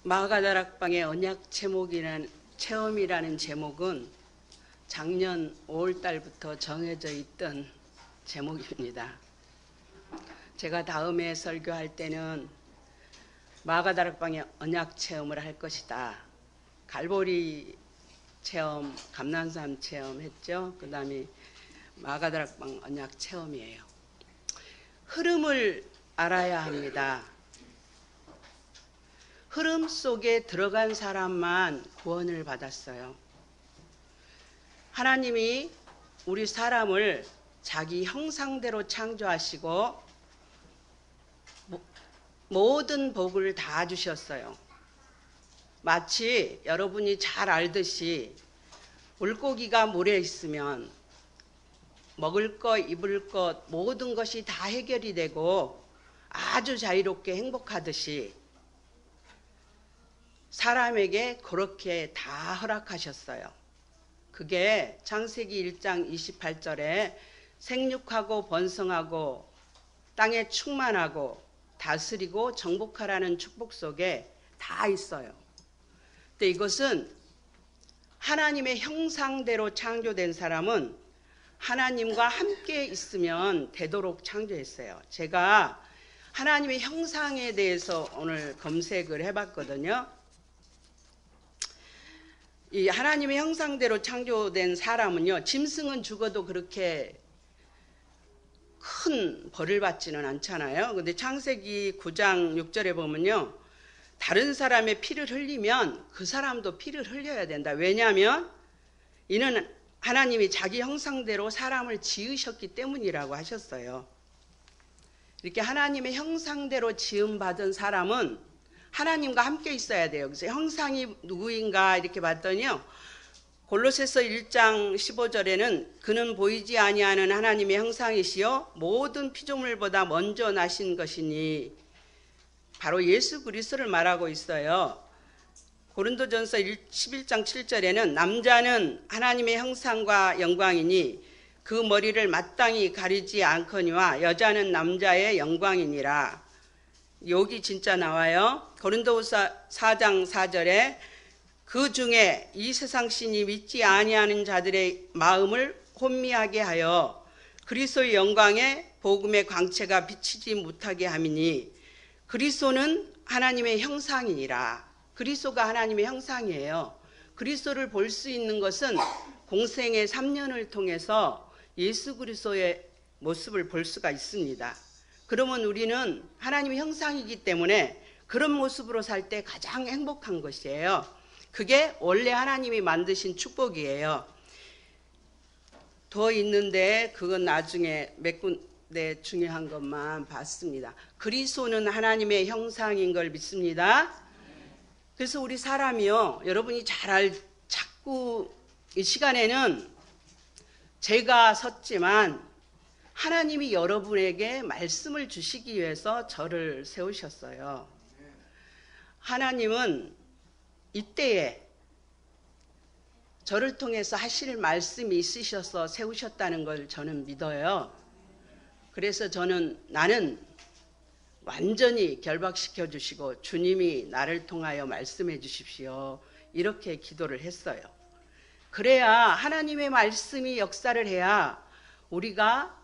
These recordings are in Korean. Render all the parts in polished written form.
마가다락방의 언약 체험이라는 제목은 작년 5월 달부터 정해져 있던 제목입니다. 제가 다음에 설교할 때는 마가다락방의 언약 체험을 할 것이다. 갈보리 체험, 감난산 체험 했죠. 그 다음에 마가다락방 언약 체험이에요. 흐름을 알아야 합니다. 흐름 속에 들어간 사람만 구원을 받았어요. 하나님이 우리 사람을 자기 형상대로 창조하시고 모든 복을 다 주셨어요. 마치 여러분이 잘 알듯이 물고기가 물에 있으면 먹을 것, 입을 것 모든 것이 다 해결이 되고 아주 자유롭게 행복하듯이 사람에게 그렇게 다 허락하셨어요. 그게 창세기 1장 28절에 생육하고 번성하고 땅에 충만하고 다스리고 정복하라는 축복 속에 다 있어요. 근데 이것은 하나님의 형상대로 창조된 사람은 하나님과 함께 있으면 되도록 창조했어요. 제가 하나님의 형상에 대해서 오늘 검색을 해봤거든요. 이 하나님의 형상대로 창조된 사람은요, 짐승은 죽어도 그렇게 큰 벌을 받지는 않잖아요. 근데 창세기 9장 6절에 보면요, 다른 사람의 피를 흘리면 그 사람도 피를 흘려야 된다. 왜냐하면 이는 하나님이 자기 형상대로 사람을 지으셨기 때문이라고 하셨어요. 이렇게 하나님의 형상대로 지음받은 사람은 하나님과 함께 있어야 돼요. 그래서 형상이 누구인가 이렇게 봤더니요, 골로새서 1장 15절에는 그는 보이지 아니하는 하나님의 형상이시요 모든 피조물보다 먼저 나신 것이니 바로 예수 그리스도를 말하고 있어요. 고린도전서 11장 7절에는 남자는 하나님의 형상과 영광이니 그 머리를 마땅히 가리지 않거니와 여자는 남자의 영광이니라. 여기 진짜 나와요. 고린도후서 4장 4절에 그 중에 이 세상 신이 믿지 아니하는 자들의 마음을 혼미하게 하여 그리스도의 영광에 복음의 광채가 비치지 못하게 함이니 그리스도는 하나님의 형상이니라. 그리스도가 하나님의 형상이에요. 그리스도를 볼 수 있는 것은 공생의 3년을 통해서 예수 그리스도의 모습을 볼 수가 있습니다. 그러면 우리는 하나님의 형상이기 때문에 그런 모습으로 살 때 가장 행복한 것이에요. 그게 원래 하나님이 만드신 축복이에요. 더 있는데 그건 나중에 몇 군데 중요한 것만 봤습니다. 그리스도는 하나님의 형상인 걸 믿습니다. 그래서 우리 사람이요, 여러분이 자꾸 이 시간에는 제가 섰지만 하나님이 여러분에게 말씀을 주시기 위해서 저를 세우셨어요. 하나님은 이때에 저를 통해서 하실 말씀이 있으셔서 세우셨다는 걸 저는 믿어요. 그래서 나는 완전히 결박시켜 주시고 주님이 나를 통하여 말씀해 주십시오. 이렇게 기도를 했어요. 그래야 하나님의 말씀이 역사를 해야 우리가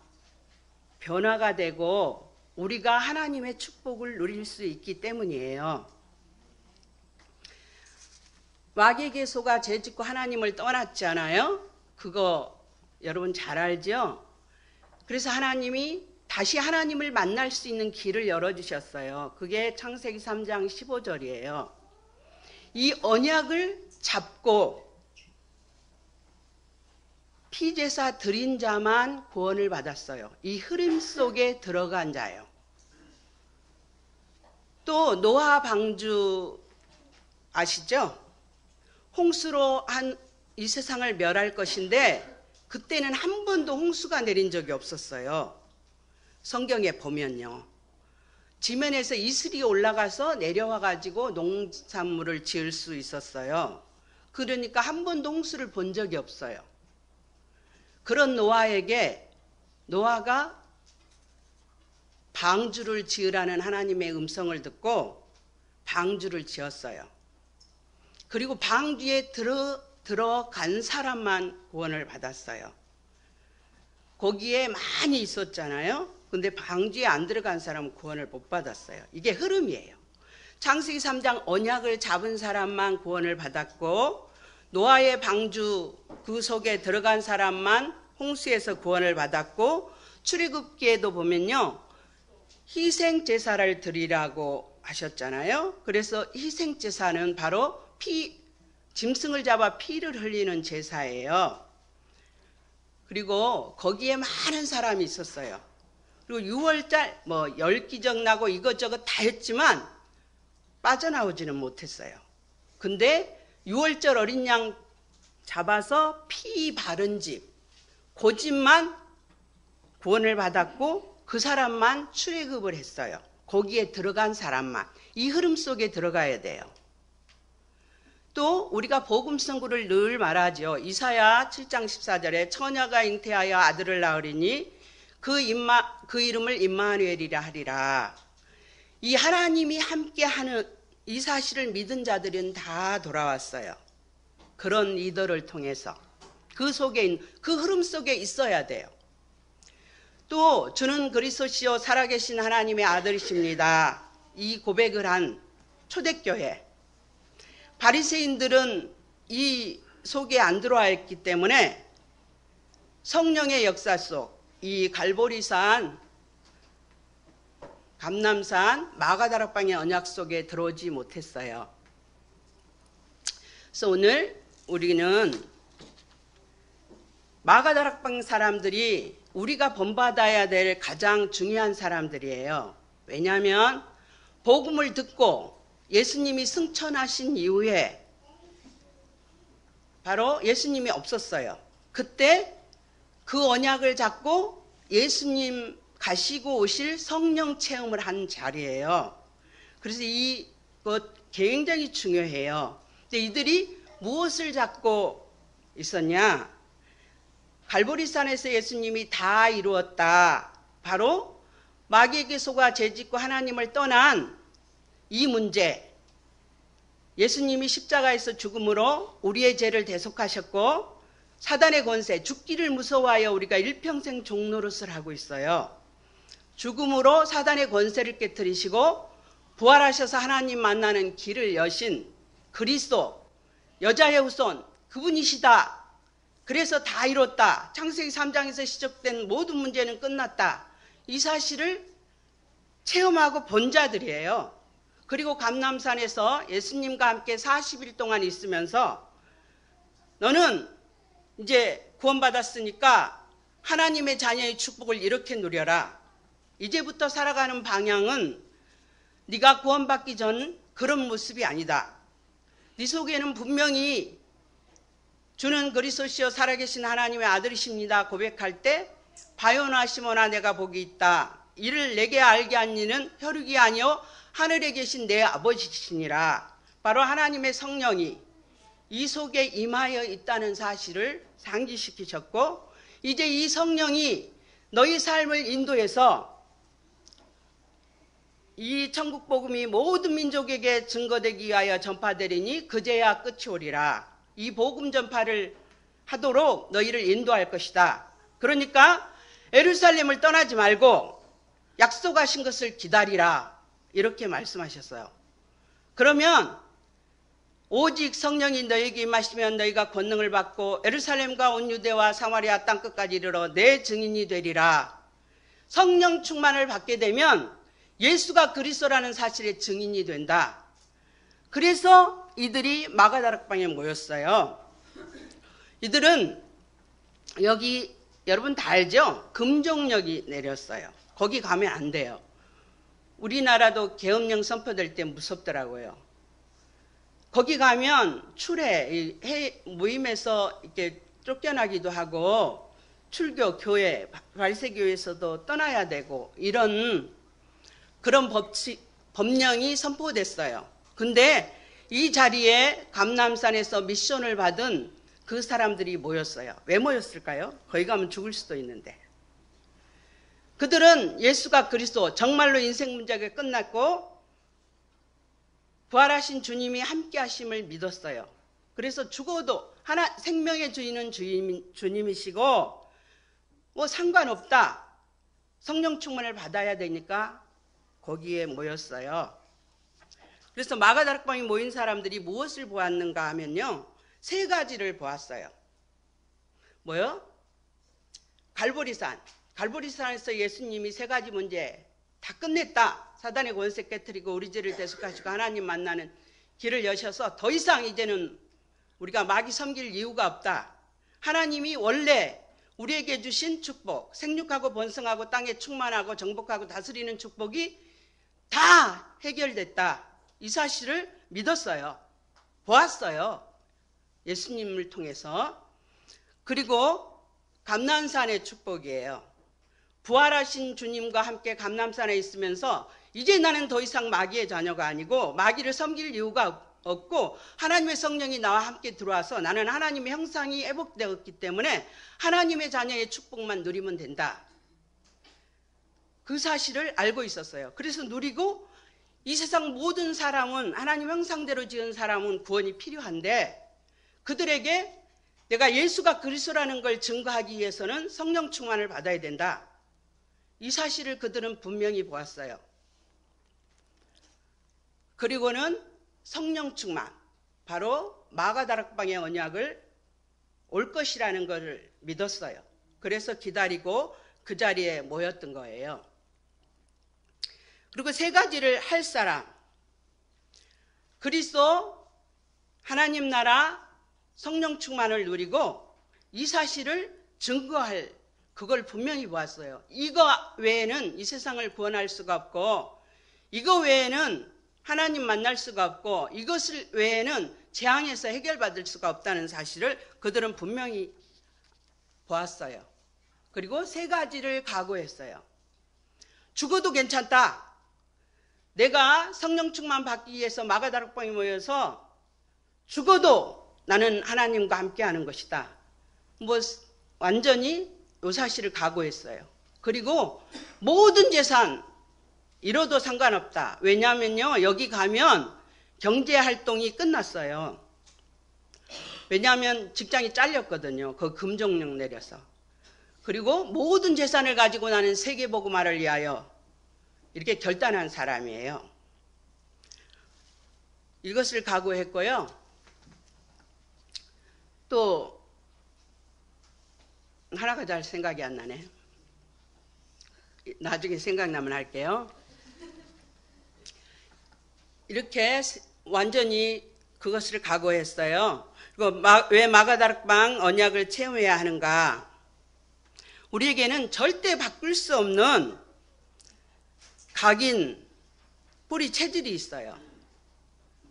변화가 되고 우리가 하나님의 축복을 누릴 수 있기 때문이에요. 마귀에게 속아 죄짓고 하나님을 떠났잖아요. 그거 여러분 잘 알죠? 그래서 하나님이 다시 하나님을 만날 수 있는 길을 열어주셨어요. 그게 창세기 3장 15절이에요. 이 언약을 잡고 피제사 드린 자만 구원을 받았어요. 이 흐름 속에 들어간 자예요. 또 노아 방주 아시죠? 홍수로 이 세상을 멸할 것인데 그때는 한 번도 홍수가 내린 적이 없었어요. 성경에 보면요, 지면에서 이슬이 올라가서 내려와 가지고 농산물을 지을 수 있었어요. 그러니까 한 번도 홍수를 본 적이 없어요. 그런 노아에게 노아가 방주를 지으라는 하나님의 음성을 듣고 방주를 지었어요. 그리고 방주에 들어간 사람만 구원을 받았어요. 거기에 많이 있었잖아요. 근데 방주에 안 들어간 사람은 구원을 못 받았어요. 이게 흐름이에요. 창세기 3장 언약을 잡은 사람만 구원을 받았고, 노아의 방주 그 속에 들어간 사람만 홍수에서 구원을 받았고, 출애굽기에도 보면요, 희생 제사를 드리라고 하셨잖아요. 그래서 희생 제사는 바로 짐승을 잡아 피를 흘리는 제사예요. 그리고 거기에 많은 사람이 있었어요. 그리고 6월달 열기적 나고 이것저것 다 했지만 빠져나오지는 못했어요. 근데 6월절 어린 양 잡아서 피 바른 집, 그 집만 구원을 받았고 그 사람만 출애굽을 했어요. 거기에 들어간 사람만. 이 흐름 속에 들어가야 돼요. 또 우리가 복음 선고를 늘 말하죠. 이사야 7장 14절에 처녀가 잉태하여 아들을 낳으리니 그 이름을 임마누엘이라 하리라. 이 하나님이 함께하는 이 사실을 믿은 자들은 다 돌아왔어요. 그런 리더를 통해서 그 흐름 속에 있어야 돼요. 또 주는 그리스도시요 살아계신 하나님의 아들이십니다. 이 고백을 한 초대교회, 바리새인들은 이 속에 안 들어와 있기 때문에 성령의 역사 속 이 갈보리산, 감람산, 마가다락방의 언약 속에 들어오지 못했어요. 그래서 오늘 우리는 마가다락방 사람들이 우리가 본받아야 될 가장 중요한 사람들이에요. 왜냐하면 복음을 듣고 예수님이 승천하신 이후에 바로 예수님이 없었어요. 그때 그 언약을 잡고 예수님 가시고 오실 성령 체험을 한 자리예요. 그래서 이것 굉장히 중요해요. 근데 이들이 무엇을 잡고 있었냐? 갈보리산에서 예수님이 다 이루었다. 바로 마귀에게 속아 죄짓고 하나님을 떠난 이 문제, 예수님이 십자가에서 죽음으로 우리의 죄를 대속하셨고 사단의 권세, 죽기를 무서워하여 우리가 일평생 종노릇을 하고 있어요. 죽음으로 사단의 권세를 깨뜨리시고 부활하셔서 하나님 만나는 길을 여신 그리스도, 여자의 후손, 그분이시다. 그래서 다 이뤘다. 창세기 3장에서 시작된 모든 문제는 끝났다. 이 사실을 체험하고 본 자들이에요. 그리고 감람산에서 예수님과 함께 40일 동안 있으면서 너는 이제 구원받았으니까 하나님의 자녀의 축복을 이렇게 누려라. 이제부터 살아가는 방향은 네가 구원받기 전 그런 모습이 아니다. 네 속에는 분명히 주는 그리스도시요 살아계신 하나님의 아들이십니다 고백할 때 바요나 시모나 내가 복이 있다. 이를 내게 알게 한 이는 혈육이 아니요 하늘에 계신 내 아버지시니라. 바로 하나님의 성령이 이 속에 임하여 있다는 사실을 상기시키셨고 이제 이 성령이 너희 삶을 인도해서 이 천국 복음이 모든 민족에게 증거되기 위하여 전파되리니 그제야 끝이 오리라. 이 복음 전파를 하도록 너희를 인도할 것이다. 그러니까 예루살렘을 떠나지 말고 약속하신 것을 기다리라. 이렇게 말씀하셨어요. 그러면 오직 성령이 너희에게 임하시면 너희가 권능을 받고 예루살렘과 온 유대와 사마리아 땅끝까지 이르러 내 증인이 되리라. 성령 충만을 받게 되면 예수가 그리스도라는 사실의 증인이 된다. 그래서 이들이 마가다락방에 모였어요. 이들은 여기 여러분 다 알죠? 금종역이 내렸어요. 거기 가면 안 돼요. 우리나라도 계엄령 선포될 때 무섭더라고요. 거기 가면 모임에서 이렇게 쫓겨나기도 하고 출교, 교회, 발세교회에서도 떠나야 되고 이런 그런 법령이 선포됐어요. 근데 이 자리에 감람산에서 미션을 받은 그 사람들이 모였어요. 왜 모였을까요? 거기 가면 죽을 수도 있는데. 그들은 예수가 그리스도 정말로 인생 문제가 끝났고 부활하신 주님이 함께 하심을 믿었어요. 그래서 죽어도 생명의 주인은 주님이시고 뭐 상관없다. 성령 충만을 받아야 되니까 거기에 모였어요. 그래서 마가다락방에 모인 사람들이 무엇을 보았는가 하면요. 3가지를 보았어요. 뭐요? 갈보리산. 갈보리산에서 예수님이 3가지 문제 다 끝냈다. 사단의 권세 깨뜨리고 우리 죄를 대속하시고 하나님 만나는 길을 여셔서 더 이상 이제는 우리가 마귀 섬길 이유가 없다. 하나님이 원래 우리에게 주신 축복, 생육하고 번성하고 땅에 충만하고 정복하고 다스리는 축복이 다 해결됐다. 이 사실을 믿었어요. 보았어요. 예수님을 통해서. 그리고 감람산의 축복이에요. 부활하신 주님과 함께 감람산에 있으면서 이제 나는 더 이상 마귀의 자녀가 아니고 마귀를 섬길 이유가 없고 하나님의 성령이 나와 함께 들어와서 나는 하나님의 형상이 회복되었기 때문에 하나님의 자녀의 축복만 누리면 된다. 그 사실을 알고 있었어요. 그래서 누리고 이 세상 모든 사람은 하나님 형상대로 지은 사람은 구원이 필요한데 그들에게 내가 예수가 그리스도라는 걸 증거하기 위해서는 성령 충만을 받아야 된다. 이 사실을 그들은 분명히 보았어요. 그리고는 성령 충만, 바로 마가다락방의 언약을 올 것이라는 것을 믿었어요. 그래서 기다리고 그 자리에 모였던 거예요. 그리고 3가지를 할 사람, 그리스도 하나님 나라 성령 충만을 누리고 이 사실을 증거할 그걸 분명히 보았어요. 이거 외에는 이 세상을 구원할 수가 없고 이거 외에는 하나님 만날 수가 없고 이것을 외에는 재앙에서 해결받을 수가 없다는 사실을 그들은 분명히 보았어요. 그리고 3가지를 각오했어요. 죽어도 괜찮다. 내가 성령 충만 받기 위해서 마가다락방에 모여서 죽어도 나는 하나님과 함께 하는 것이다. 뭐 완전히 이 사실을 각오했어요. 그리고 모든 재산 잃어도 상관없다. 왜냐하면요, 여기 가면 경제활동이 끝났어요. 왜냐하면 직장이 잘렸거든요. 그 금종령 내려서. 그리고 모든 재산을 가지고 나는 세계복음화를 위하여 이렇게 결단한 사람이에요. 이것을 각오했고요. 또 하나가 잘 생각이 안 나네. 나중에 생각나면 할게요. 이렇게 완전히 그것을 각오했어요. 그리고 왜 마가다락방 언약을 체험해야 하는가? 우리에게는 절대 바꿀 수 없는 각인 뿌리 체질이 있어요.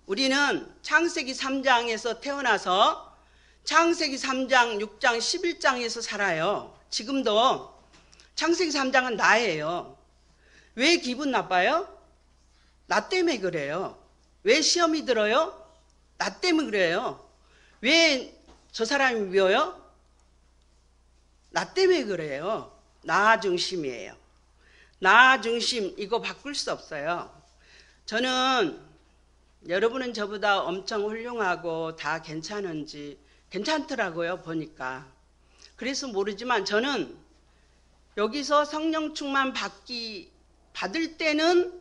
우리는 창세기 3장에서 태어나서 창세기 3장, 6장, 11장에서 살아요. 지금도 창세기 3장은 나예요. 왜 기분 나빠요? 나 때문에 그래요. 왜 시험이 들어요? 나 때문에 그래요. 왜 저 사람이 미워요? 나 때문에 그래요. 나 중심이에요. 나 중심, 이거 바꿀 수 없어요. 저는 여러분은 저보다 엄청 훌륭하고 다 괜찮더라고요, 보니까. 그래서 모르지만 저는 여기서 성령 충만 받을 때는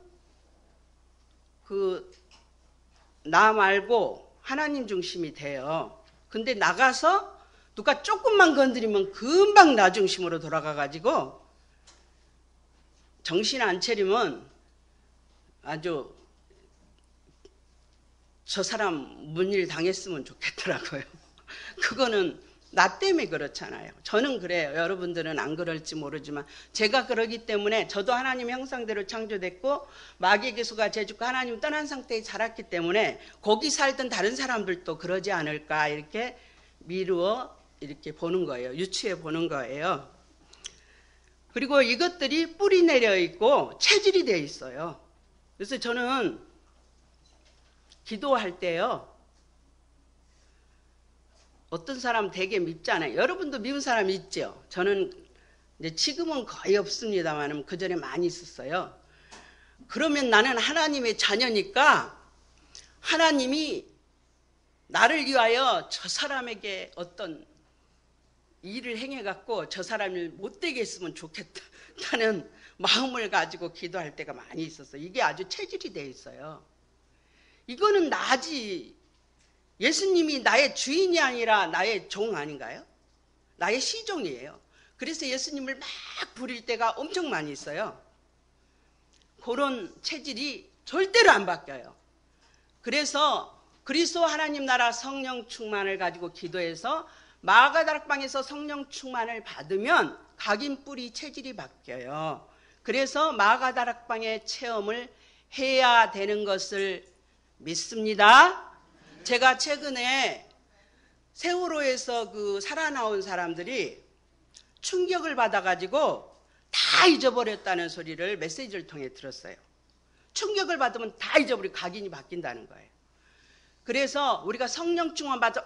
나 말고 하나님 중심이 돼요. 근데 나가서 누가 조금만 건드리면 금방 나 중심으로 돌아가가지고 정신 안 차리면 아주 저 사람 문일 당했으면 좋겠더라고요. 그거는 나 때문에 그렇잖아요. 저는 그래요. 여러분들은 안 그럴지 모르지만 제가 그러기 때문에 저도 하나님 형상대로 창조됐고 마귀의 기수가 제주고 하나님 떠난 상태에 자랐기 때문에 거기 살던 다른 사람들도 그러지 않을까 이렇게 미루어 이렇게 보는 거예요. 유추해 보는 거예요. 그리고 이것들이 뿌리 내려 있고 체질이 되어 있어요. 그래서 저는 기도할 때요. 어떤 사람 되게 밉잖아요. 여러분도 미운 사람 있죠? 저는 이제 지금은 거의 없습니다만 그전에 많이 있었어요. 그러면 나는 하나님의 자녀니까 하나님이 나를 위하여 저 사람에게 어떤 일을 행해갖고 저 사람을 못되게 했으면 좋겠다는 마음을 가지고 기도할 때가 많이 있었어요. 이게 아주 체질이 돼 있어요. 이거는 나지. 예수님이 나의 주인이 아니라 나의 종 아닌가요? 나의 시종이에요. 그래서 예수님을 막 부릴 때가 엄청 많이 있어요. 그런 체질이 절대로 안 바뀌어요. 그래서 그리스도 하나님 나라 성령 충만을 가지고 기도해서 마가다락방에서 성령 충만을 받으면 각인 뿌리 체질이 바뀌어요. 그래서 마가다락방의 체험을 해야 되는 것을 믿습니다. 제가 최근에 세월호에서 그 살아나온 사람들이 충격을 받아가지고 다 잊어버렸다는 소리를 메시지를 통해 들었어요. 충격을 받으면 다 잊어버리고 각인이 바뀐다는 거예요. 그래서 우리가 성령 충만 받아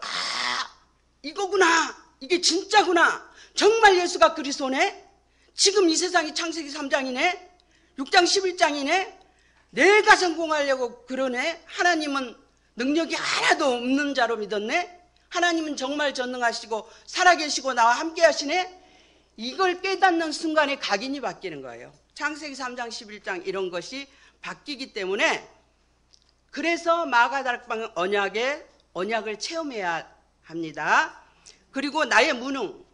이거구나, 이게 진짜구나, 정말 예수가 그리스도네, 지금 이 세상이 창세기 3장이네, 6장 11장이네, 내가 성공하려고 그러네, 하나님은 능력이 하나도 없는 자로 믿었네, 하나님은 정말 전능하시고 살아계시고 나와 함께 하시네. 이걸 깨닫는 순간에 각인이 바뀌는 거예요. 창세기 3장 11장 이런 것이 바뀌기 때문에, 그래서 마가다락방 언약을 체험해야 합니다. 그리고 나의 무능,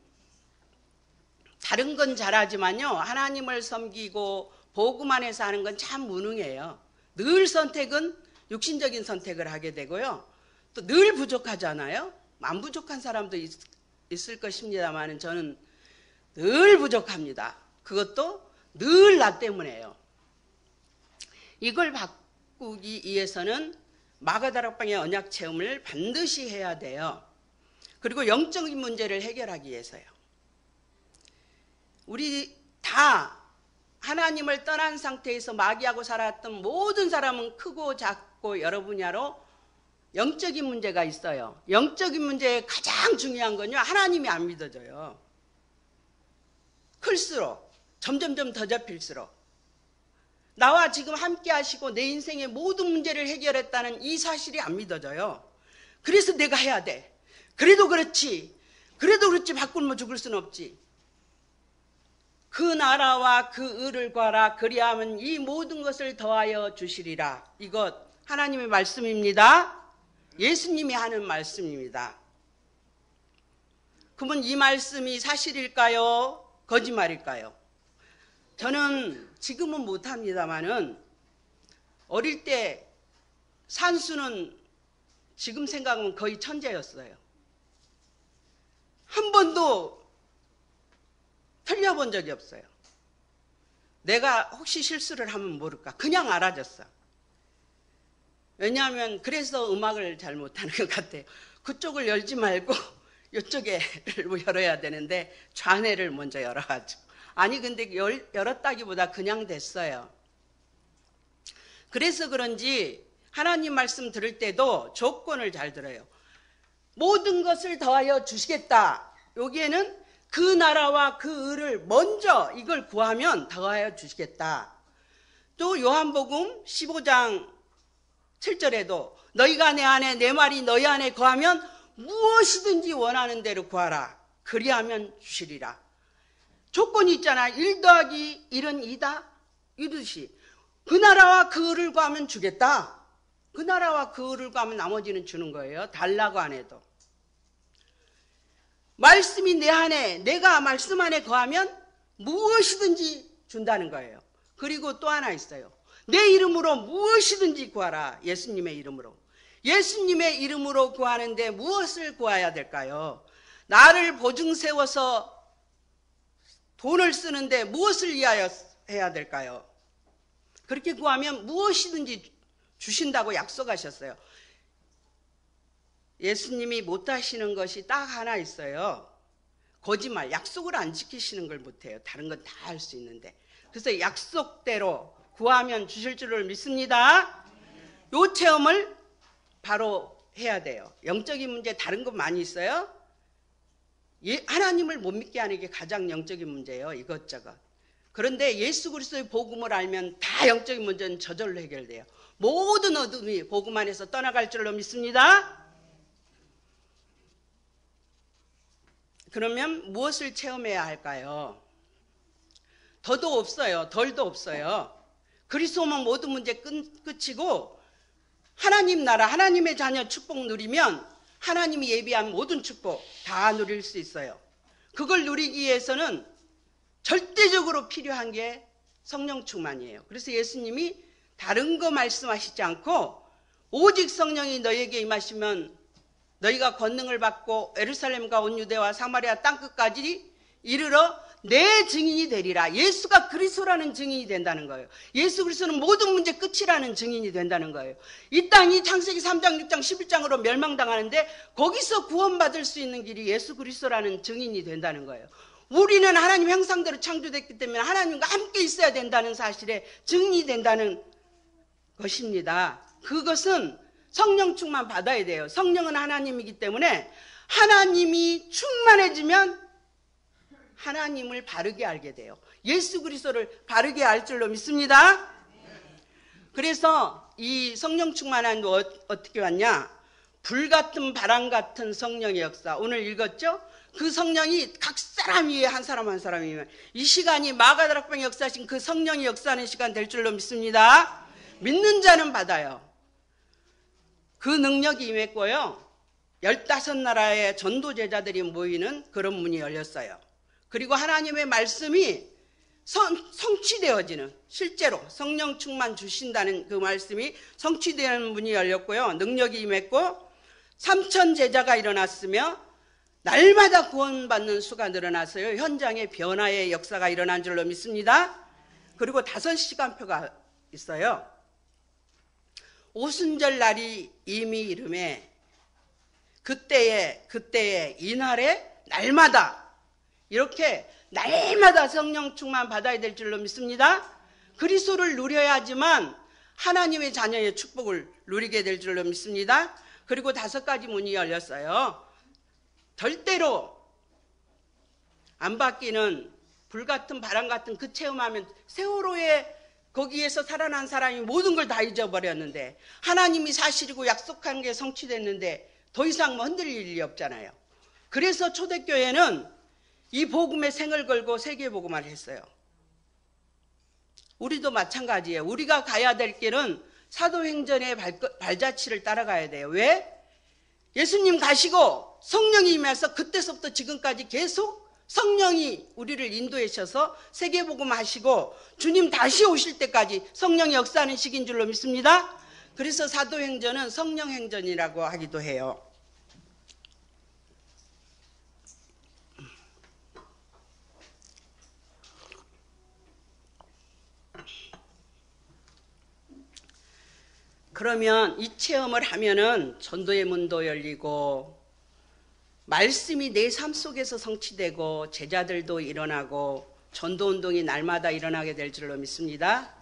다른 건 잘하지만요, 하나님을 섬기고 복음 안에서 하는 건 참 무능해요. 늘 선택은 육신적인 선택을 하게 되고요, 또 늘 부족하잖아요. 안 부족한 사람도 있을 것입니다만 저는 늘 부족합니다. 그것도 늘 나 때문에요. 이걸 바꾸기 위해서는 마가다락방의 언약 체험을 반드시 해야 돼요. 그리고 영적인 문제를 해결하기 위해서요. 우리 다 하나님을 떠난 상태에서 마귀하고 살았던 모든 사람은 크고 작고 여러 분야로 영적인 문제가 있어요. 영적인 문제의 가장 중요한 건요, 하나님이 안 믿어져요. 클수록 점점점 더 잡힐수록 나와 지금 함께 하시고 내 인생의 모든 문제를 해결했다는 이 사실이 안 믿어져요. 그래서 내가 해야 돼. 그래도 그렇지 바꾸면 죽을 수는 없지. 그 나라와 그 의를 구하라, 그리하면 이 모든 것을 더하여 주시리라. 이것 하나님의 말씀입니다. 예수님이 하는 말씀입니다. 그러면 이 말씀이 사실일까요? 거짓말일까요? 저는 지금은 못합니다만은 어릴 때 산수는 지금 생각하면 거의 천재였어요. 한 번도 틀려본 적이 없어요. 내가 혹시 실수를 하면 모를까, 그냥 알아줬어. 왜냐하면 그래서 음악을 잘 못하는 것 같아요. 그쪽을 열지 말고 이쪽에 열어야 되는데 좌뇌를 먼저 열어가지고, 아니 근데 열었다기보다 그냥 됐어요. 그래서 그런지 하나님 말씀 들을 때도 조건을 잘 들어요. 모든 것을 더하여 주시겠다. 여기에는 그 나라와 그 의를 먼저 이걸 구하면 더하여 주시겠다. 또 요한복음 15장 7절에도 너희가 내 안에 내 말이 너희 안에 거하면 무엇이든지 원하는 대로 구하라. 그리하면 주시리라. 조건이 있잖아. 1 더하기 1은 2다. 이듯이 그 나라와 그 의를 구하면 주겠다. 그 나라와 그 의를 구하면 나머지는 주는 거예요. 달라고 안 해도. 말씀이 내 안에, 내가 말씀 안에 거하면 무엇이든지 준다는 거예요. 그리고 또 하나 있어요. 내 이름으로 무엇이든지 구하라. 예수님의 이름으로. 예수님의 이름으로 구하는데 무엇을 구해야 될까요? 나를 보증 세워서 돈을 쓰는데 무엇을 위하여 해야 될까요? 그렇게 구하면 무엇이든지 주신다고 약속하셨어요. 예수님이 못하시는 것이 딱 하나 있어요. 거짓말, 약속을 안 지키시는 걸 못해요. 다른 건 다 할 수 있는데. 그래서 약속대로 구하면 주실 줄을 믿습니다. 요 체험을 바로 해야 돼요. 영적인 문제 다른 건 많이 있어요. 하나님을 못 믿게 하는 게 가장 영적인 문제예요. 이것저것. 그런데 예수 그리스도의 복음을 알면 다 영적인 문제는 저절로 해결돼요. 모든 어둠이 복음 안에서 떠나갈 줄로 믿습니다. 그러면 무엇을 체험해야 할까요? 더도 없어요. 덜도 없어요. 그리스도만 모든 문제 끝이고 하나님 나라, 하나님의 자녀 축복 누리면 하나님이 예비한 모든 축복 다 누릴 수 있어요. 그걸 누리기 위해서는 절대적으로 필요한 게 성령 충만이에요. 그래서 예수님이 다른 거 말씀하시지 않고 오직 성령이 너희에게 임하시면 너희가 권능을 받고 예루살렘과 온 유대와 사마리아 땅끝까지 이르러 내 증인이 되리라. 예수가 그리스도라는 증인이 된다는 거예요. 예수 그리스도는 모든 문제 끝이라는 증인이 된다는 거예요. 이 땅이 창세기 3장, 6장, 11장으로 멸망당하는데 거기서 구원받을 수 있는 길이 예수 그리스도라는 증인이 된다는 거예요. 우리는 하나님 형상대로 창조됐기 때문에 하나님과 함께 있어야 된다는 사실에 증인이 된다는 것입니다. 그것은 성령 충만 받아야 돼요. 성령은 하나님이기 때문에 하나님이 충만해지면 하나님을 바르게 알게 돼요. 예수 그리스도를 바르게 알 줄로 믿습니다. 그래서 이 성령 충만한 어떻게 왔냐? 불같은 바람 같은 성령의 역사. 오늘 읽었죠? 그 성령이 각 사람 위에 한 사람 한 사람이면 이 시간이 마가다락방 역사하신 그 성령이 역사하는 시간 될 줄로 믿습니다. 믿는 자는 받아요. 그 능력이 임했고요. 15나라의 전도 제자들이 모이는 그런 문이 열렸어요. 그리고 하나님의 말씀이 성취되어지는, 실제로 성령 충만 주신다는 그 말씀이 성취되는 문이 열렸고요. 능력이 임했고 3천 제자가 일어났으며 날마다 구원받는 수가 늘어났어요. 현장에 변화의 역사가 일어난 줄로 믿습니다. 그리고 5시간표가 있어요. 오순절 날이 이미 이름에 그때에 이날에 날마다 이렇게 날마다 성령 충만 받아야 될 줄로 믿습니다. 그리스도를 누려야지만 하나님의 자녀의 축복을 누리게 될 줄로 믿습니다. 그리고 5가지 문이 열렸어요. 절대로 안 바뀌는 불같은 바람 같은 그 체험하면 세월호에 거기에서 살아난 사람이 모든 걸 다 잊어버렸는데 하나님이 사실이고 약속한 게 성취됐는데 더 이상 뭐 흔들릴 일이 없잖아요. 그래서 초대교회는 이 복음에 생을 걸고 세계복음화를 했어요. 우리도 마찬가지예요. 우리가 가야 될 길은 사도행전의 발자취를 따라가야 돼요. 왜? 예수님 가시고 성령이 임해서 그때서부터 지금까지 계속 성령이 우리를 인도하셔서 세계복음 하시고 주님 다시 오실 때까지 성령이 역사하는 시기인 줄로 믿습니다. 그래서 사도행전은 성령행전이라고 하기도 해요. 그러면 이 체험을 하면은 전도의 문도 열리고 말씀이 내 삶 속에서 성취되고 제자들도 일어나고 전도운동이 날마다 일어나게 될 줄로 믿습니다.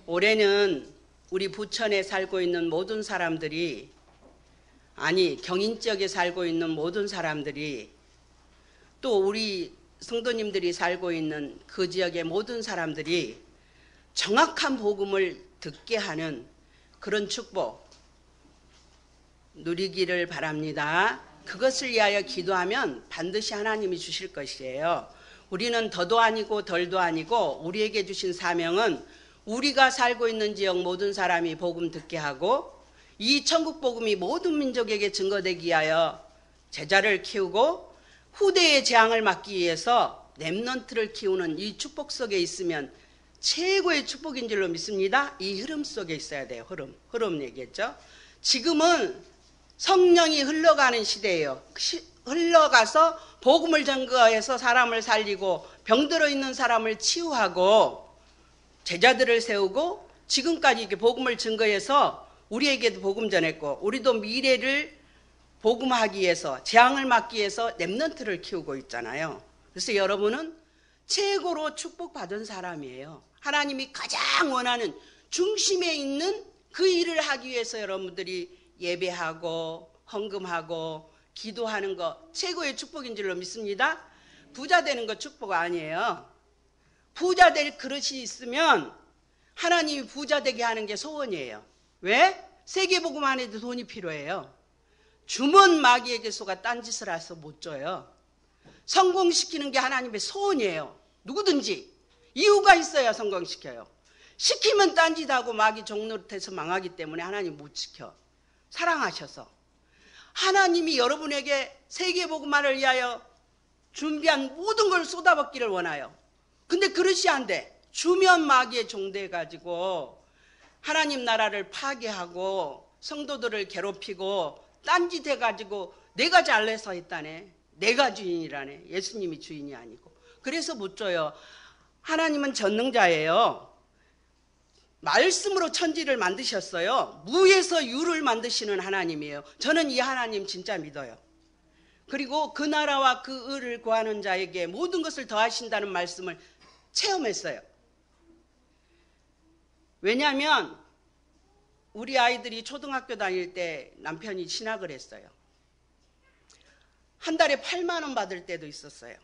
올해는 우리 부천에 살고 있는 모든 사람들이, 아니 경인 지역에 살고 있는 모든 사람들이, 또 우리 성도님들이 살고 있는 그 지역의 모든 사람들이 정확한 복음을 듣게 하는 그런 축복 누리기를 바랍니다. 그것을 위하여 기도하면 반드시 하나님이 주실 것이에요. 우리는 더도 아니고 덜도 아니고 우리에게 주신 사명은 우리가 살고 있는 지역 모든 사람이 복음 듣게 하고 이 천국 복음이 모든 민족에게 증거되기 위하여 제자를 키우고 후대의 재앙을 막기 위해서 렘넌트를 키우는 이 축복 속에 있으면 최고의 축복인 줄로 믿습니다. 이 흐름 속에 있어야 돼요. 흐름 얘기했죠. 지금은 성령이 흘러가는 시대예요. 흘러가서 복음을 전거해서 사람을 살리고 병들어 있는 사람을 치유하고 제자들을 세우고 지금까지 이렇게 복음을 증거해서 우리에게도 복음 전했고 우리도 미래를 복음하기 위해서 재앙을 막기 위해서 렘넌트를 키우고 있잖아요. 그래서 여러분은 최고로 축복받은 사람이에요. 하나님이 가장 원하는 중심에 있는 그 일을 하기 위해서 여러분들이 예배하고 헌금하고 기도하는 거 최고의 축복인 줄로 믿습니다. 부자 되는 거 축복 아니에요. 부자 될 그릇이 있으면 하나님이 부자 되게 하는 게 소원이에요. 왜? 세계복음만 해도 돈이 필요해요. 주먼 마귀에게 속아 딴짓을 해서 못 줘요. 성공시키는 게 하나님의 소원이에요. 누구든지 이유가 있어야 성공시켜요. 시키면 딴짓하고 마귀 종노릇해서 망하기 때문에 하나님 못 지켜. 사랑하셔서 하나님이 여러분에게 세계복음만을 위하여 준비한 모든 걸 쏟아붓기를 원해요. 근데 그릇이 안 돼. 주면 마귀에 종돼가지고 하나님 나라를 파괴하고 성도들을 괴롭히고 딴짓해가지고 내가 잘내서 했다네. 내가 주인이라네. 예수님이 주인이 아니고. 그래서 못 줘요. 하나님은 전능자예요. 말씀으로 천지를 만드셨어요. 무에서 유를 만드시는 하나님이에요. 저는 이 하나님 진짜 믿어요. 그리고 그 나라와 그 의를 구하는 자에게 모든 것을 더하신다는 말씀을 체험했어요. 왜냐하면 우리 아이들이 초등학교 다닐 때 남편이 신학을 했어요. 한 달에 8만 원 받을 때도 있었어요.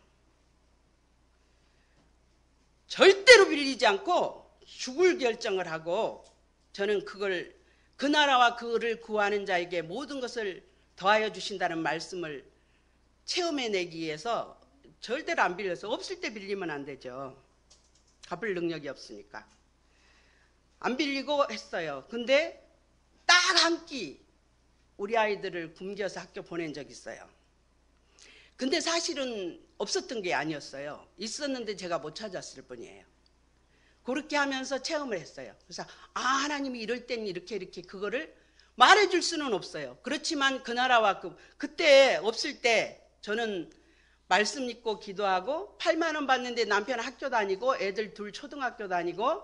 절대로 빌리지 않고 죽을 결정을 하고 저는 그걸 그 나라와 그를 구하는 자에게 모든 것을 더하여 주신다는 말씀을 체험해내기 위해서 절대로 안 빌려서 없을 때 빌리면 안 되죠. 갚을 능력이 없으니까. 안 빌리고 했어요. 근데 딱 한 끼 우리 아이들을 굶겨서 학교 보낸 적이 있어요. 근데 사실은 없었던 게 아니었어요. 있었는데 제가 못 찾았을 뿐이에요. 그렇게 하면서 체험을 했어요. 그래서 하나님이 이럴 땐 이렇게 그거를 말해줄 수는 없어요. 그렇지만 그 나라와 그때 없을 때 저는 말씀 읽고 기도하고 8만 원 받는데 남편 학교 다니고 애들 둘 초등학교 다니고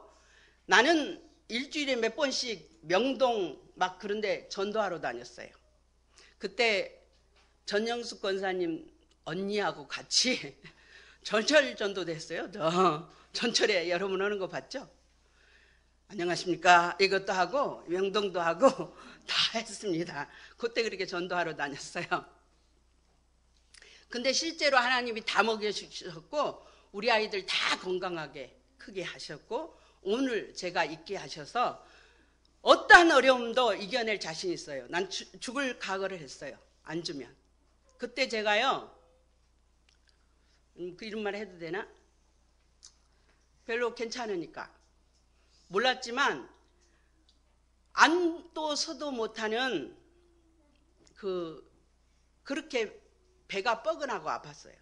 나는 일주일에 몇 번씩 명동 막 그런데 전도하러 다녔어요. 그때 전영숙 권사님 언니하고 같이 전철 전도 됐어요. 전철에 여러분 오는 거 봤죠? 안녕하십니까? 이것도 하고 명동도 하고 다 했습니다. 그때 그렇게 전도하러 다녔어요. 근데 실제로 하나님이 다 먹여주셨고 우리 아이들 다 건강하게 크게 하셨고 오늘 제가 있게 하셔서 어떠한 어려움도 이겨낼 자신 있어요. 난 죽을 각오를 했어요. 안 주면. 그때 제가요. 그 이런 말 해도 되나? 별로 괜찮으니까. 몰랐지만 앉도 서도 못하는 그렇게 배가 뻐근하고 아팠어요.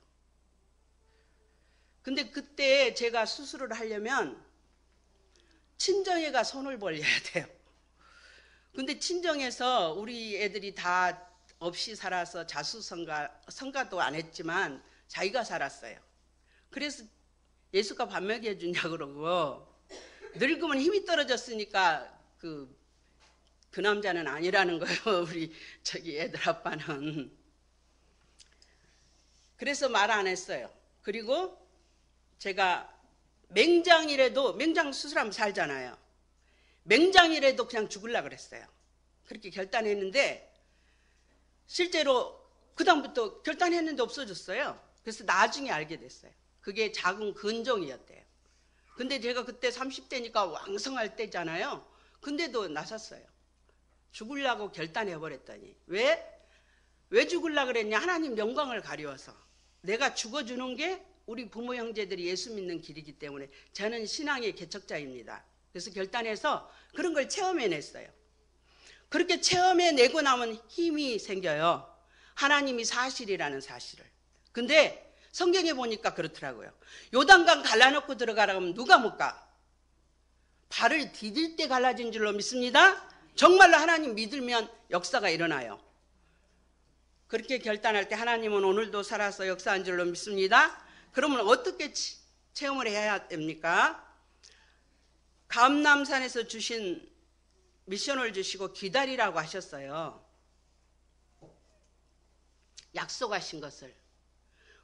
근데 그때 제가 수술을 하려면 친정애가 손을 벌려야 돼요. 근데 친정에서 우리 애들이 다 없이 살아서 성가도 안 했지만 자기가 살았어요. 그래서 예수가 밥 먹여주냐 그러고 늙으면 힘이 떨어졌으니까 그 남자는 아니라는 거예요. 우리 애들 아빠는. 그래서 말 안 했어요. 그리고 제가 맹장이라도 맹장 수술하면 살잖아요. 맹장이라도 그냥 죽으려고 그랬어요. 그렇게 결단했는데 실제로 그 다음부터 결단했는데 없어졌어요. 그래서 나중에 알게 됐어요. 그게 작은 근종이었대요. 근데 제가 그때 30대니까 왕성할 때잖아요. 근데도 나섰어요. 죽으려고 결단해버렸더니 왜 죽으려고 그랬냐? 하나님 영광을 가리워서. 내가 죽어주는 게 우리 부모 형제들이 예수 믿는 길이기 때문에 저는 신앙의 개척자입니다. 그래서 결단해서 그런 걸 체험해냈어요. 그렇게 체험해내고 나면 힘이 생겨요. 하나님이 사실이라는 사실을. 근데 성경에 보니까 그렇더라고요. 요단강 갈라놓고 들어가라고 하면 누가 못 가? 발을 디딜 때 갈라진 줄로 믿습니다. 정말로 하나님 믿으면 역사가 일어나요. 그렇게 결단할 때 하나님은 오늘도 살아서 역사한 줄로 믿습니다. 그러면 어떻게 체험을 해야 됩니까? 감남산에서 주신 미션을 주시고 기다리라고 하셨어요. 약속하신 것을.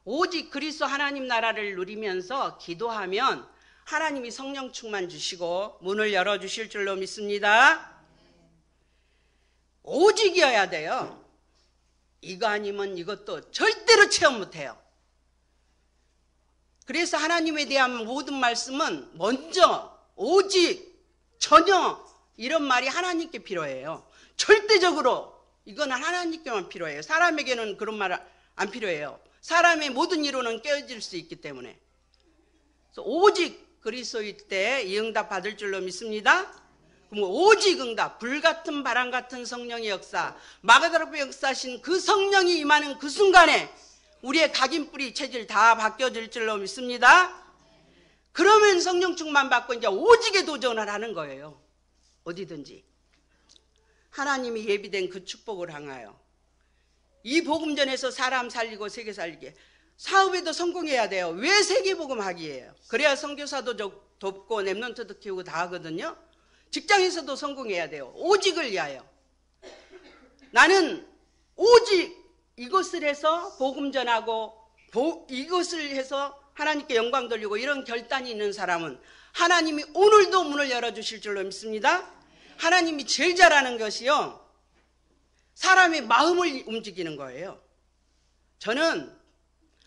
오직 그리스도 하나님 나라를 누리면서 기도하면 하나님이 성령 충만 주시고 문을 열어주실 줄로 믿습니다. 오직이어야 돼요. 이거 아니면 이것도 절대로 체험 못해요. 그래서 하나님에 대한 모든 말씀은 먼저, 오직, 전혀 이런 말이 하나님께 필요해요. 절대적으로 이건 하나님께만 필요해요. 사람에게는 그런 말 안 필요해요. 사람의 모든 이론은 깨어질 수 있기 때문에. 그래서 오직 그리스도일 때 이 응답 받을 줄로 믿습니다. 그럼 오직 응답, 불같은 바람 같은 성령의 역사, 마가다락방 역사하신 그 성령이 임하는 그 순간에 우리의 각인뿌리 체질 다 바뀌어질 줄로 믿습니다. 그러면 성령 충만 받고 이제 오직에 도전을 하는 거예요. 어디든지 하나님이 예비된 그 축복을 향하여 이 복음전에서 사람 살리고 세계 살리게, 사업에도 성공해야 돼요. 왜 세계복음 하기예요? 그래야 선교사도 돕고 랩런트도 키우고 다 하거든요. 직장에서도 성공해야 돼요. 오직을 위하여. 나는 오직 이것을 해서 복음 전하고 이것을 해서 하나님께 영광 돌리고 이런 결단이 있는 사람은 하나님이 오늘도 문을 열어주실 줄로 믿습니다. 하나님이 제일 잘하는 것이요, 사람의 마음을 움직이는 거예요. 저는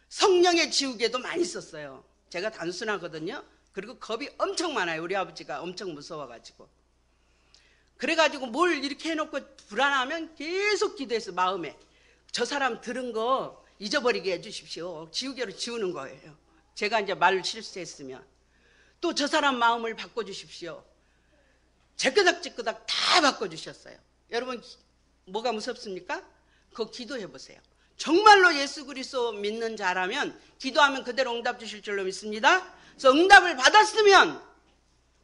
성령의 지우개도 많이 썼어요. 제가 단순하거든요. 그리고 겁이 엄청 많아요. 우리 아버지가 엄청 무서워가지고. 그래가지고 뭘 이렇게 해놓고 불안하면 계속 기도해서 마음에 저 사람 들은 거 잊어버리게 해주십시오. 지우개로 지우는 거예요. 제가 이제 말을 실수했으면. 또 저 사람 마음을 바꿔주십시오. 제끄닥제끄닥 다 바꿔주셨어요. 여러분 뭐가 무섭습니까? 그거 기도해보세요. 정말로 예수 그리스도 믿는 자라면 기도하면 그대로 응답 주실 줄로 믿습니다. 그래서 응답을 받았으면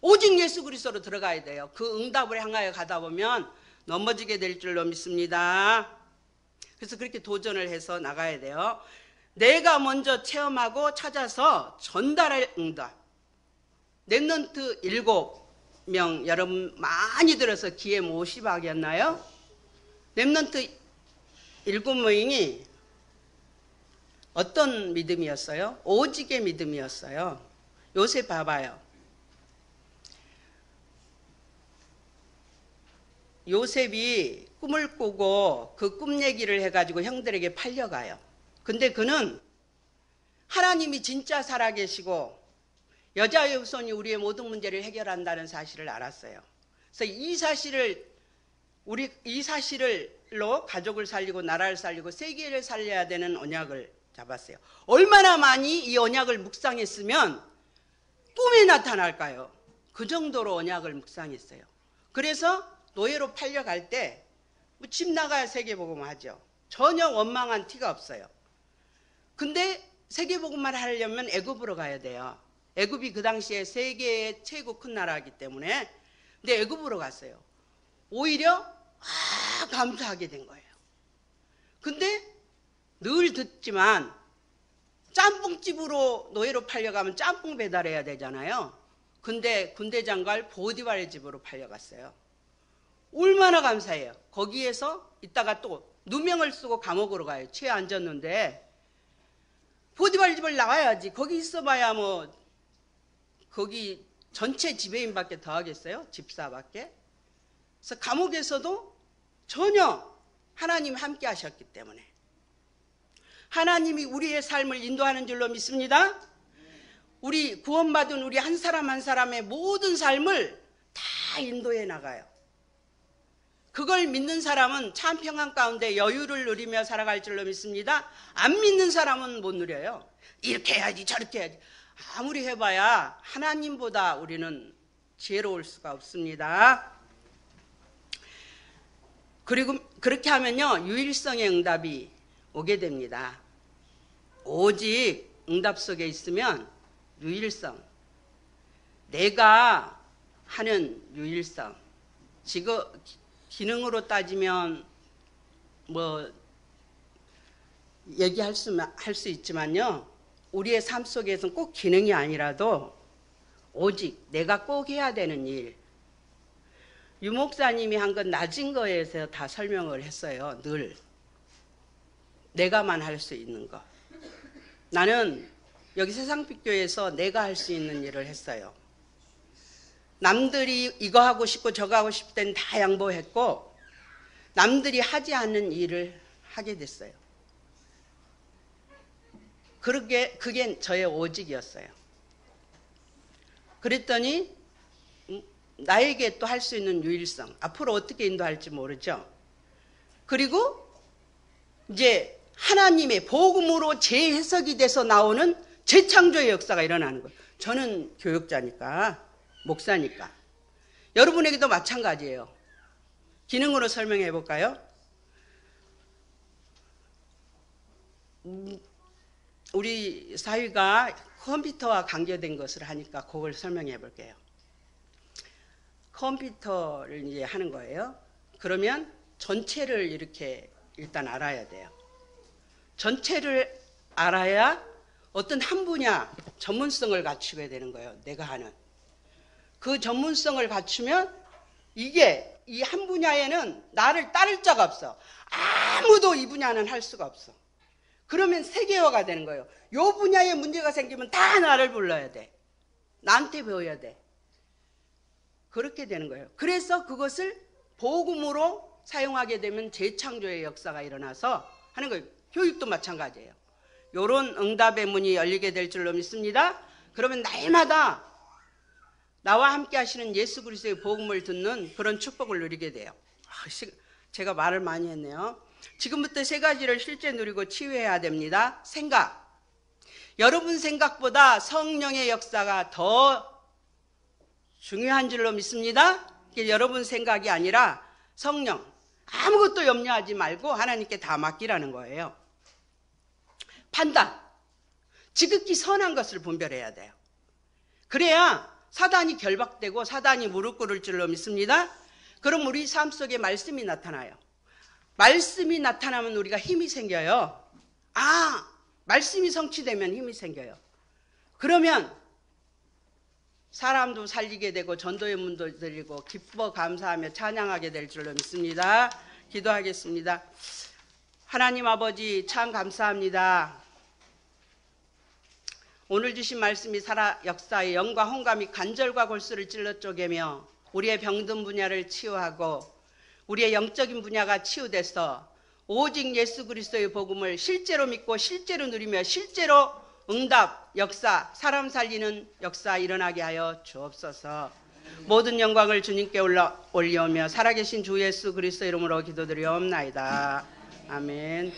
오직 예수 그리스도로 들어가야 돼요. 그 응답을 향하여 가다 보면 넘어지게 될 줄로 믿습니다. 그래서 그렇게 도전을 해서 나가야 돼요. 내가 먼저 체험하고 찾아서 전달할 응답. 랩런트 7명 여러분 많이 들어서 기회 모시박이었나요? 랩런트 7명이 어떤 믿음이었어요? 오직의 믿음이었어요. 요셉 봐봐요. 요셉이 꿈을 꾸고 그 꿈 얘기를 해가지고 형들에게 팔려가요. 근데 그는 하나님이 진짜 살아계시고 여자의 후손이 우리의 모든 문제를 해결한다는 사실을 알았어요. 그래서 이 사실로 가족을 살리고 나라를 살리고 세계를 살려야 되는 언약을 잡았어요. 얼마나 많이 이 언약을 묵상했으면 꿈에 나타날까요? 그 정도로 언약을 묵상했어요. 그래서 노예로 팔려갈 때 집 나가야 세계복음을 하죠. 전혀 원망한 티가 없어요. 근데 세계복음만 하려면 애굽으로 가야 돼요. 애굽이 그 당시에 세계의 최고 큰 나라이기 때문에. 근데 애굽으로 갔어요. 오히려 감사하게 된 거예요. 근데 늘 듣지만 짬뽕집으로 노예로 팔려가면 짬뽕 배달해야 되잖아요. 근데 군대 장관 보디발의 집으로 팔려갔어요. 얼마나 감사해요. 거기에서 있다가 또 누명을 쓰고 감옥으로 가요. 죄 안 졌는데 보디발 집을 나와야지. 거기 있어봐야 뭐 거기 전체 지배인밖에 더 하겠어요? 집사밖에. 그래서 감옥에서도 전혀 하나님 함께 하셨기 때문에 하나님이 우리의 삶을 인도하는 줄로 믿습니다. 우리 구원받은 우리 한 사람 한 사람의 모든 삶을 다 인도해 나가요. 그걸 믿는 사람은 참 평안 가운데 여유를 누리며 살아갈 줄로 믿습니다. 안 믿는 사람은 못 누려요. 이렇게 해야지 저렇게 해야지. 아무리 해봐야 하나님보다 우리는 지혜로울 수가 없습니다. 그리고 그렇게 하면요 유일성의 응답이 오게 됩니다. 오직 응답 속에 있으면 유일성, 내가 하는 유일성, 지금 기능으로 따지면 뭐 얘기할 수 있지만요, 우리의 삶 속에서는 꼭 기능이 아니라도 오직 내가 꼭 해야 되는 일. 유 목사님이 한 건 낮은 거에서 다 설명을 했어요. 늘 내가만 할 수 있는 거. 나는 여기 세상빛교회에서 내가 할 수 있는 일을 했어요. 남들이 이거 하고 싶고 저거 하고 싶을 땐 다 양보했고 남들이 하지 않는 일을 하게 됐어요. 그게 저의 오직이었어요. 그랬더니 나에게 또 할 수 있는 유일성, 앞으로 어떻게 인도할지 모르죠. 그리고 이제 하나님의 복음으로 재해석이 돼서 나오는 재창조의 역사가 일어나는 거예요. 저는 교육자니까, 목사니까. 여러분에게도 마찬가지예요. 기능으로 설명해 볼까요? 우리 사위가 컴퓨터와 관계된 것을 하니까 그걸 설명해 볼게요. 컴퓨터를 이제 하는 거예요. 그러면 전체를 이렇게 일단 알아야 돼요. 전체를 알아야 어떤 한 분야 전문성을 갖추게 되는 거예요. 내가 하는. 그 전문성을 갖추면 이게 이 한 분야에는 나를 따를 자가 없어. 아무도 이 분야는 할 수가 없어. 그러면 세계화가 되는 거예요. 요 분야에 문제가 생기면 다 나를 불러야 돼. 나한테 배워야 돼. 그렇게 되는 거예요. 그래서 그것을 복음으로 사용하게 되면 재창조의 역사가 일어나서 하는 거예요. 교육도 마찬가지예요. 요런 응답의 문이 열리게 될 줄로 믿습니다. 그러면 날마다 나와 함께 하시는 예수 그리스도의 복음을 듣는 그런 축복을 누리게 돼요. 제가 말을 많이 했네요. 지금부터 세 가지를 실제 누리고 치유해야 됩니다. 생각. 여러분 생각보다 성령의 역사가 더 중요한 줄로 믿습니다. 여러분 생각이 아니라 성령. 아무것도 염려하지 말고 하나님께 다 맡기라는 거예요. 판단. 지극히 선한 것을 분별해야 돼요. 그래야 사단이 결박되고 사단이 무릎 꿇을 줄로 믿습니다. 그럼 우리 삶 속에 말씀이 나타나요. 말씀이 나타나면 우리가 힘이 생겨요. 말씀이 성취되면 힘이 생겨요. 그러면 사람도 살리게 되고 전도의 문도 열리고 기뻐 감사하며 찬양하게 될 줄로 믿습니다. 기도하겠습니다. 하나님 아버지 참 감사합니다. 오늘 주신 말씀이 살아 역사의 영과 혼감이 간절과 골수를 찔러 쪼개며 우리의 병든 분야를 치유하고 우리의 영적인 분야가 치유돼서 오직 예수 그리스도의 복음을 실제로 믿고 실제로 누리며 실제로 응답, 역사, 사람 살리는 역사 일어나게 하여 주옵소서. 모든 영광을 주님께 올려오며 살아계신 주 예수 그리스도 이름으로 기도드리옵나이다. 아멘.